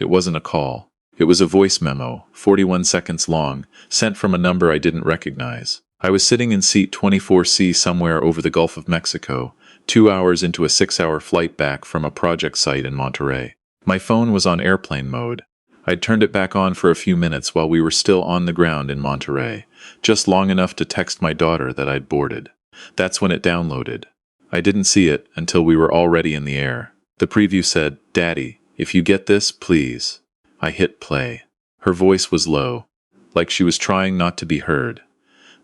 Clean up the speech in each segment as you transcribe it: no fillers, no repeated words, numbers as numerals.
It wasn't a call. It was a voice memo, 41 seconds long, sent from a number I didn't recognize. I was sitting in seat 24C somewhere over the Gulf of Mexico, 2 hours into a 6-hour flight back from a project site in Monterey. My phone was on airplane mode. I'd turned it back on for a few minutes while we were still on the ground in Monterey, just long enough to text my daughter that I'd boarded. That's when it downloaded. I didn't see it until we were already in the air. The preview said, "Daddy, if you get this, please." I hit play. Her voice was low, like she was trying not to be heard.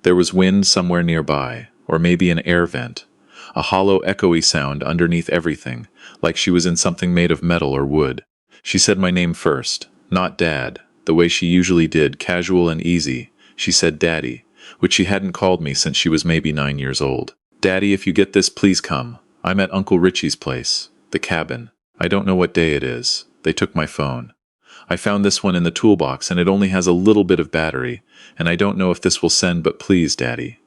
There was wind somewhere nearby, or maybe an air vent, a hollow, echoey sound underneath everything, like she was in something made of metal or wood. She said my name first, not Dad, the way she usually did, casual and easy. She said Daddy, which she hadn't called me since she was maybe 9 years old. "Daddy, if you get this, please come. I'm at Uncle Richie's place, the cabin. I don't know what day it is. They took my phone. I found this one in the toolbox and it only has a little bit of battery, and I don't know if this will send, but please, Daddy.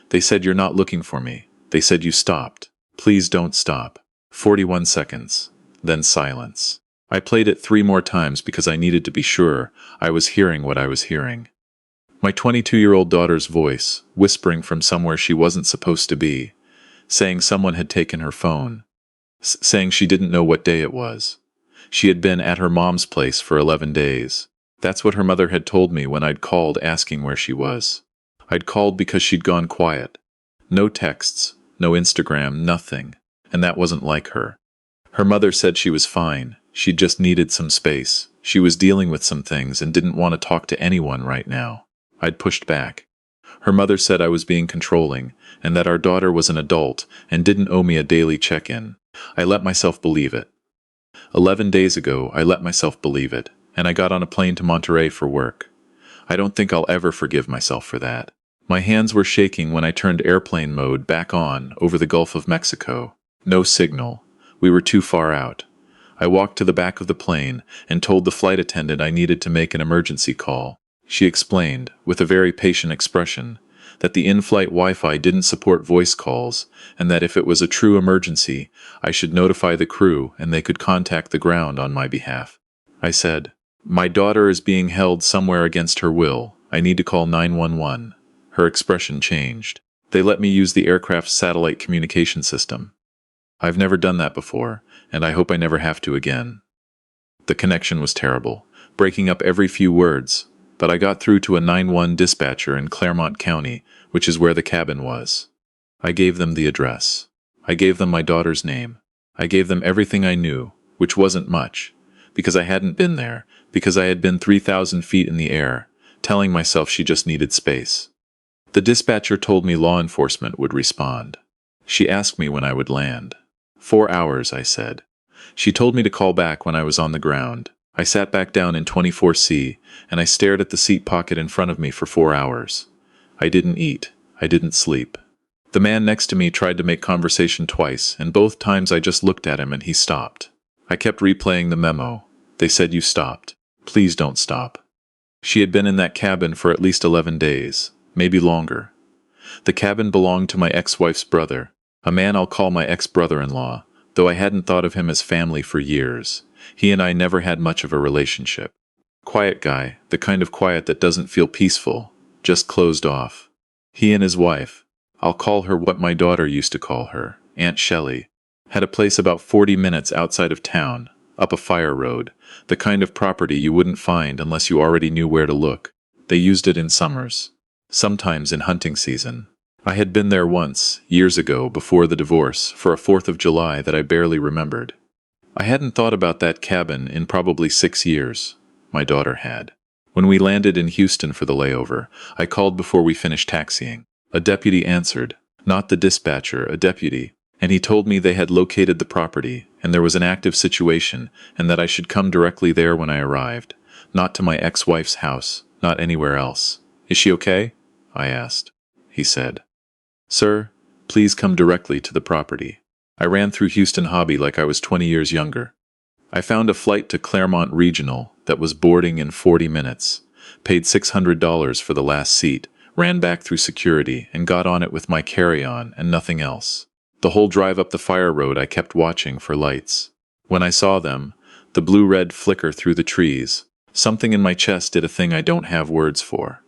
They said you're not looking for me. They said you stopped. Please don't stop." 41 seconds. Then silence. I played it 3 more times because I needed to be sure I was hearing what I was hearing. My 22-year-old daughter's voice, whispering from somewhere she wasn't supposed to be, saying someone had taken her phone, saying she didn't know what day it was. She had been at her mom's place for 11 days. That's what her mother had told me when I'd called asking where she was. I'd called because she'd gone quiet. No texts, no Instagram, nothing. And that wasn't like her. Her mother said she was fine. She just needed some space. She was dealing with some things and didn't want to talk to anyone right now. I'd pushed back. Her mother said I was being controlling, and that our daughter was an adult and didn't owe me a daily check-in. I let myself believe it. 11 days ago, I let myself believe it, and I got on a plane to Monterey for work. I don't think I'll ever forgive myself for that. My hands were shaking when I turned airplane mode back on over the Gulf of Mexico. No signal. We were too far out. I walked to the back of the plane and told the flight attendant I needed to make an emergency call. She explained, with a very patient expression, that the in-flight Wi-Fi didn't support voice calls, and that if it was a true emergency, I should notify the crew and they could contact the ground on my behalf. I said, "My daughter is being held somewhere against her will. I need to call 911. Her expression changed. They let me use the aircraft's satellite communication system. I've never done that before, and I hope I never have to again. The connection was terrible, breaking up every few words, but I got through to a 911 dispatcher in Claremont County, which is where the cabin was. I gave them the address. I gave them my daughter's name. I gave them everything I knew, which wasn't much, because I hadn't been there, because I had been 3,000 feet in the air, telling myself she just needed space. The dispatcher told me law enforcement would respond. She asked me when I would land. 4 hours, I said. She told me to call back when I was on the ground. I sat back down in 24C, and I stared at the seat pocket in front of me for 4 hours. I didn't eat. I didn't sleep. The man next to me tried to make conversation twice, and both times I just looked at him and he stopped. I kept replaying the memo. They said you stopped. Please don't stop. She had been in that cabin for at least 11 days, maybe longer. The cabin belonged to my ex-wife's brother, a man I'll call my ex-brother-in-law, though I hadn't thought of him as family for years. He and I never had much of a relationship. Quiet guy, the kind of quiet that doesn't feel peaceful, just closed off. He and his wife, I'll call her what my daughter used to call her, Aunt Shelley, had a place about 40 minutes outside of town, up a fire road, the kind of property you wouldn't find unless you already knew where to look. They used it in summers, sometimes in hunting season. I had been there once, years ago, before the divorce, for a 4th of July that I barely remembered. I hadn't thought about that cabin in probably 6 years. My daughter had. When we landed in Houston for the layover, I called before we finished taxiing. A deputy answered, not the dispatcher, a deputy, and he told me they had located the property, and there was an active situation, and that I should come directly there when I arrived, not to my ex-wife's house, not anywhere else. Is she okay? I asked. He said, "Sir, please come directly to the property." I ran through Houston Hobby like I was 20 years younger. I found a flight to Claremont Regional that was boarding in 40 minutes, paid $600 for the last seat, ran back through security, and got on it with my carry-on and nothing else. The whole drive up the fire road I kept watching for lights. When I saw them, The blue-red flicker through the trees. Something in my chest did a thing I don't have words for.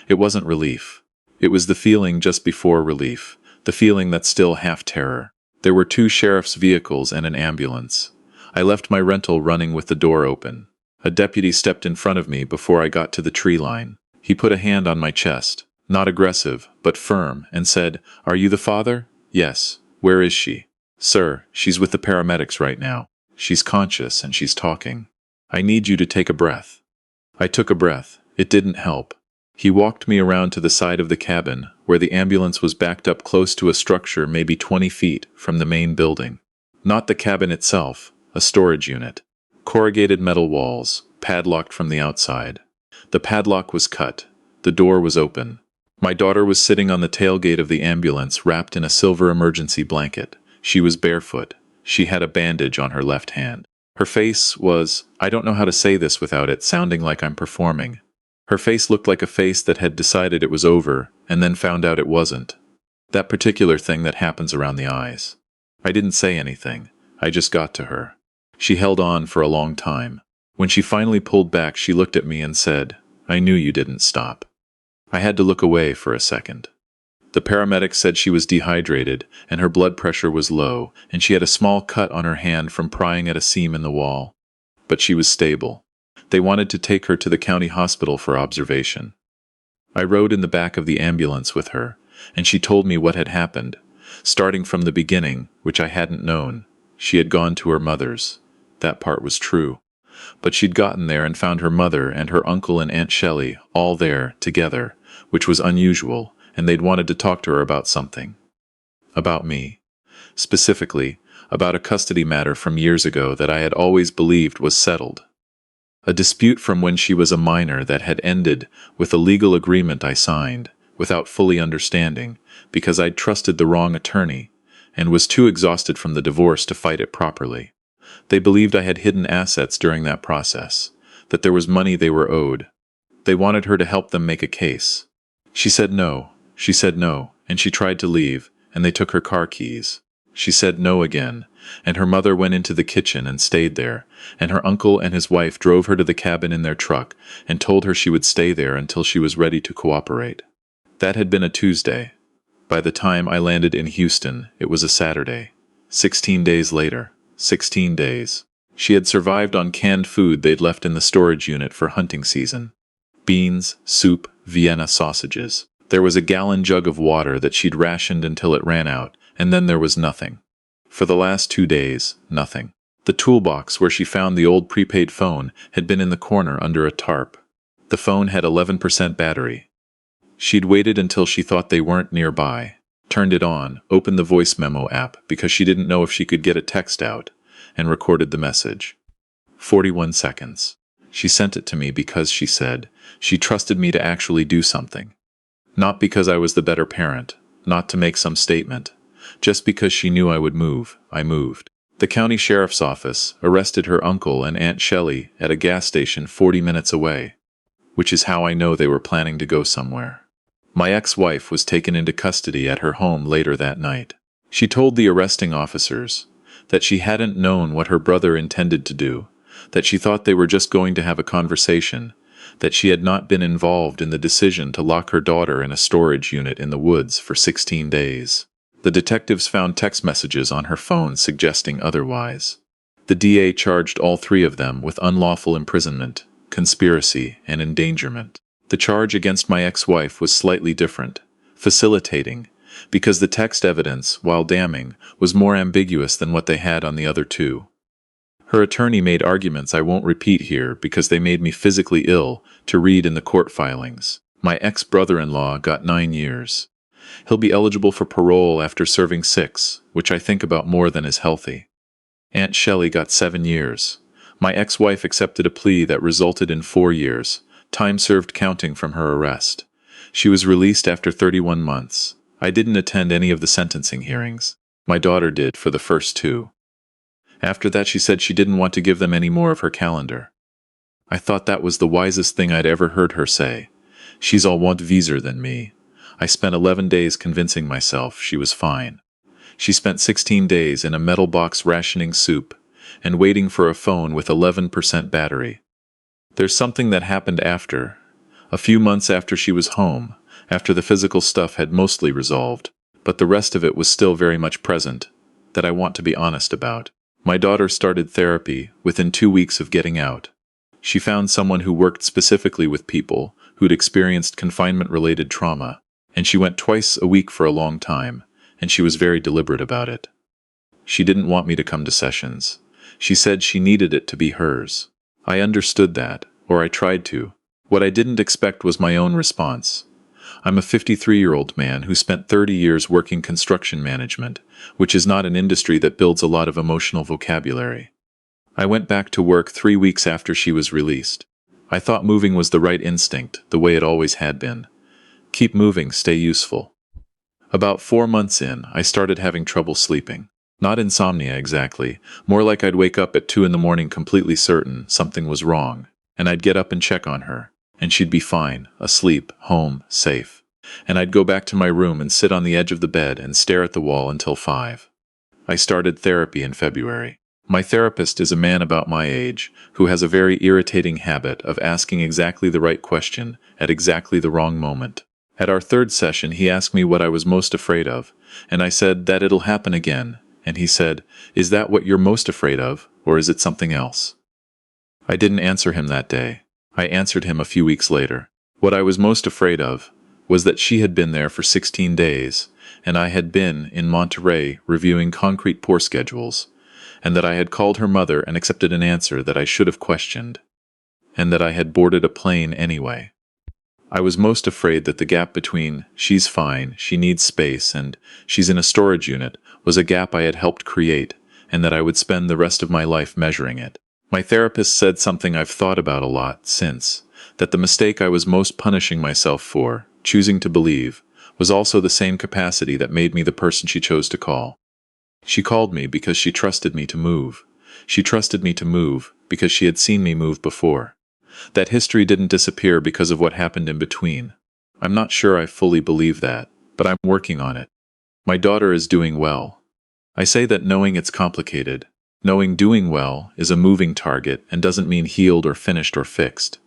It wasn't relief. It was the feeling just before relief, the feeling that's still half terror. There were 2 sheriff's vehicles and an ambulance. I left my rental running with the door open. A deputy stepped in front of me before I got to the tree line. He put a hand on my chest, not aggressive, but firm, and said, "Are you the father?" "Yes." "Where is she?" "Sir, she's with the paramedics right now. She's conscious and she's talking. I need you to take a breath." I took a breath. It didn't help. He walked me around to the side of the cabin, where the ambulance was backed up close to a structure maybe 20 feet from the main building. Not the cabin itself, a storage unit. Corrugated metal walls, padlocked from the outside. The padlock was cut. The door was open. My daughter was sitting on the tailgate of the ambulance wrapped in a silver emergency blanket. She was barefoot. She had a bandage on her left hand. Her face was, I don't know how to say this without it sounding like I'm performing. Her face looked like a face that had decided it was over, and then found out it wasn't. That particular thing that happens around the eyes. I didn't say anything. I just got to her. She held on for a long time. When she finally pulled back, she looked at me and said, "I knew you didn't stop." I had to look away for a second. The paramedics said she was dehydrated, and her blood pressure was low, and she had a small cut on her hand from prying at a seam in the wall. But she was stable. They wanted to take her to the county hospital for observation. I rode in the back of the ambulance with her, and she told me what had happened, starting from the beginning, which I hadn't known. She had gone to her mother's. That part was true. But she'd gotten there and found her mother and her uncle and Aunt Shelley all there, together, which was unusual, and they'd wanted to talk to her about something. About me. Specifically, about a custody matter from years ago that I had always believed was settled. A dispute from when she was a minor that had ended with a legal agreement I signed, without fully understanding, because I'd trusted the wrong attorney, and was too exhausted from the divorce to fight it properly. They believed I had hidden assets during that process, that there was money they were owed. They wanted her to help them make a case. She said no, and she tried to leave, and they took her car keys. She said no again, and her mother went into the kitchen and stayed there, and her uncle and his wife drove her to the cabin in their truck and told her she would stay there until she was ready to cooperate. That had been a Tuesday. By the time I landed in Houston, it was a Saturday. 16 days later. 16 days. She had survived on canned food they'd left in the storage unit for hunting season. Beans, soup, Vienna sausages. There was a gallon jug of water that she'd rationed until it ran out, and then there was nothing. For the last 2 days, nothing. The toolbox where she found the old prepaid phone had been in the corner under a tarp. The phone had 11% battery. She'd waited until she thought they weren't nearby, turned it on, opened the voice memo app because she didn't know if she could get a text out, and recorded the message. 41 seconds. She sent it to me because she said she trusted me to actually do something. Not because I was the better parent, not to make some statement. Just because she knew I would move, I moved. The county sheriff's office arrested her uncle and Aunt Shelley at a gas station 40 minutes away, which is how I know they were planning to go somewhere. My ex-wife was taken into custody at her home later that night. She told the arresting officers that she hadn't known what her brother intended to do, that she thought they were just going to have a conversation, that she had not been involved in the decision to lock her daughter in a storage unit in the woods for 16 days. The detectives found text messages on her phone suggesting otherwise. The DA charged all 3 of them with unlawful imprisonment, conspiracy, and endangerment. The charge against my ex-wife was slightly different, facilitating, because the text evidence, while damning, was more ambiguous than what they had on the other 2. Her attorney made arguments I won't repeat here because they made me physically ill to read in the court filings. My ex-brother-in-law got 9 years. He'll be eligible for parole after serving 6, which I think about more than is healthy. Aunt Shelley got 7 years. My ex-wife accepted a plea that resulted in 4 years, time served counting from her arrest. She was released after 31 months. I didn't attend any of the sentencing hearings. My daughter did for the first 2. After that, she said she didn't want to give them any more of her calendar. I thought that was the wisest thing I'd ever heard her say. She's all want wiser than me. I spent 11 days convincing myself she was fine. She spent 16 days in a metal box rationing soup, and waiting for a phone with 11% battery. There's something that happened after. A few months after she was home, after the physical stuff had mostly resolved, but the rest of it was still very much present, that I want to be honest about. My daughter started therapy within 2 weeks of getting out. She found someone who worked specifically with people who'd experienced confinement-related trauma, and she went twice a week for a long time, and she was very deliberate about it. She didn't want me to come to sessions. She said she needed it to be hers. I understood that, or I tried to. What I didn't expect was my own response. I'm a 53-year-old man who spent 30 years working construction management, which is not an industry that builds a lot of emotional vocabulary. I went back to work 3 weeks after she was released. I thought moving was the right instinct, the way it always had been. Keep moving, stay useful. About 4 months in, I started having trouble sleeping. Not insomnia exactly, more like I'd wake up at 2 in the morning completely certain something was wrong, and I'd get up and check on her, and she'd be fine, asleep, home, safe. And I'd go back to my room and sit on the edge of the bed and stare at the wall until 5. I started therapy in February. My therapist is a man about my age who has a very irritating habit of asking exactly the right question at exactly the wrong moment. At our 3rd session, he asked me what I was most afraid of, and I said that it'll happen again, and he said, "Is that what you're most afraid of, or is it something else?" I didn't answer him that day. I answered him a few weeks later. What I was most afraid of was that she had been there for 16 days, and I had been in Monterey reviewing concrete pour schedules, and that I had called her mother and accepted an answer that I should have questioned, and that I had boarded a plane anyway. I was most afraid that the gap between "she's fine, she needs space" and "she's in a storage unit" was a gap I had helped create, and that I would spend the rest of my life measuring it. My therapist said something I've thought about a lot since, that the mistake I was most punishing myself for, choosing to believe, was also the same capacity that made me the person she chose to call. She called me because she trusted me to move. She trusted me to move because she had seen me move before. That history didn't disappear because of what happened in between. I'm not sure I fully believe that, but I'm working on it. My daughter is doing well. I say that knowing it's complicated. Knowing doing well is a moving target and doesn't mean healed or finished or fixed.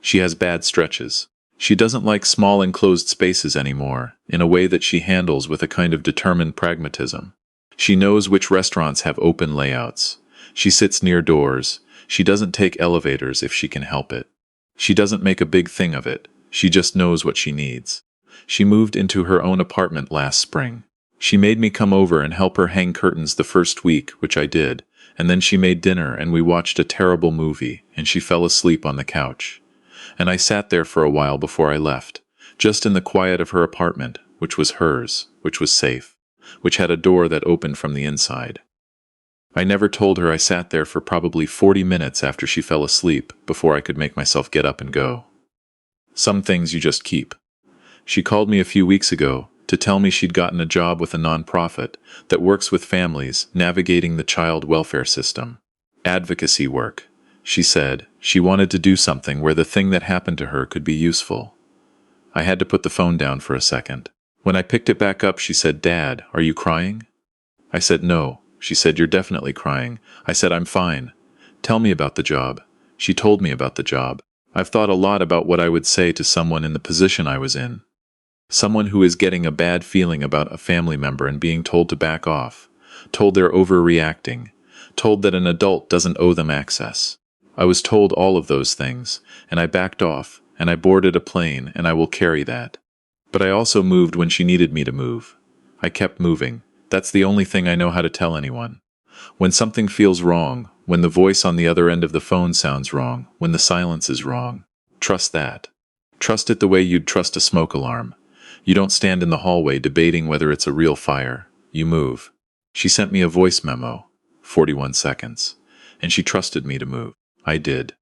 She has bad stretches. She doesn't like small enclosed spaces anymore, in a way that she handles with a kind of determined pragmatism. She knows which restaurants have open layouts. She sits near doors. She doesn't take elevators if she can help it. She doesn't make a big thing of it. She just knows what she needs. She moved into her own apartment last spring. She made me come over and help her hang curtains the first week, which I did, and then she made dinner and we watched a terrible movie, and she fell asleep on the couch. And I sat there for a while before I left, just in the quiet of her apartment, which was hers, which was safe, which had a door that opened from the inside. I never told her I sat there for probably 40 minutes after she fell asleep before I could make myself get up and go. Some things you just keep. She called me a few weeks ago to tell me she'd gotten a job with a nonprofit that works with families navigating the child welfare system. Advocacy work. She said she wanted to do something where the thing that happened to her could be useful. I had to put the phone down for a second. When I picked it back up, she said, "Dad, are you crying?" I said, "No." She said, "You're definitely crying." I said, "I'm fine. Tell me about the job." She told me about the job. I've thought a lot about what I would say to someone in the position I was in. Someone who is getting a bad feeling about a family member and being told to back off, told they're overreacting, told that an adult doesn't owe them access. I was told all of those things, and I backed off, and I boarded a plane, and I will carry that. But I also moved when she needed me to move. I kept moving. That's the only thing I know how to tell anyone. When something feels wrong, when the voice on the other end of the phone sounds wrong, when the silence is wrong, trust that. Trust it the way you'd trust a smoke alarm. You don't stand in the hallway debating whether it's a real fire. You move. She sent me a voice memo, 41 seconds, and she trusted me to move. I did.